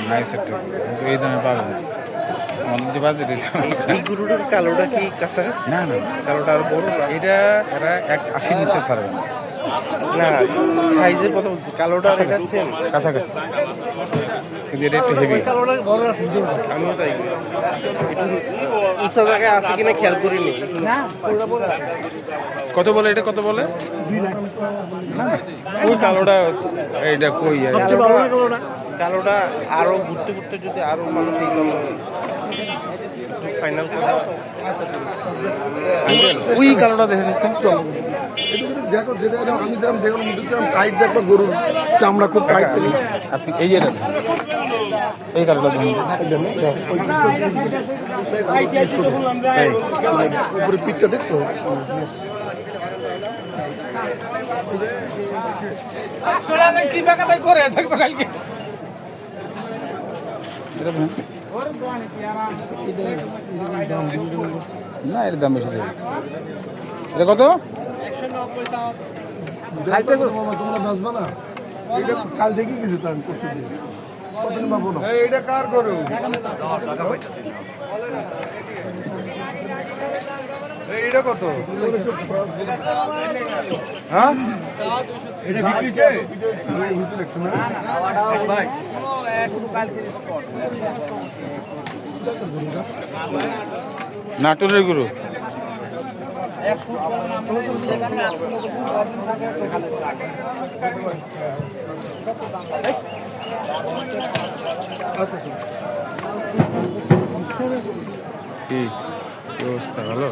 Nice একটা, কিন্তু এই দামে পাবেন না। আমাদের যে বাজেট এই গরুটার কালোটা কি কাছাকাছি? না না, কালোটা আরো বড় না? এটা এরা 180 নিচে ছাড়বে না। না, সাইজের কথা বলছি। কালোটা দেখাচ্ছেন কাছাকাছি, কিন্তু এটা একটু হেভি। আমিও তাই, একটু উঁচা জায়গায় আছে কিনা খেয়াল করিনি। কত বলে এটা, কত বলে? না, ওই কালোটা এইটা কই আর কালোটা আরো ঘুরতে ঘুরতে যদি আরো মানুষ এইগুলো ফাইনাল করে। ওই কালোটা দেখে নিতাম। দেখো যেটা আমি যেরকম দেখলাম যেরকম টাইট দেখবো গরুর চামড়া খুব টাইট। আপনি এই যে এই কালোটা দেখুন, এই উপরে পিঠটা দেখছো? এটা দেখুন। না, এর দাম বেশি ছিল। এটা কত? তোমরা বাঁচবা না, এটা কাল দেখে গেছি তো আমি পরশু দিন। কতদিন পাবো না? এটা কার গরু? এইটা কত? হ্যাঁ, এটা বিক্রিতে বুঝতে লাগছে না? নাটোরের গরু। কি অবস্থা, ভালো?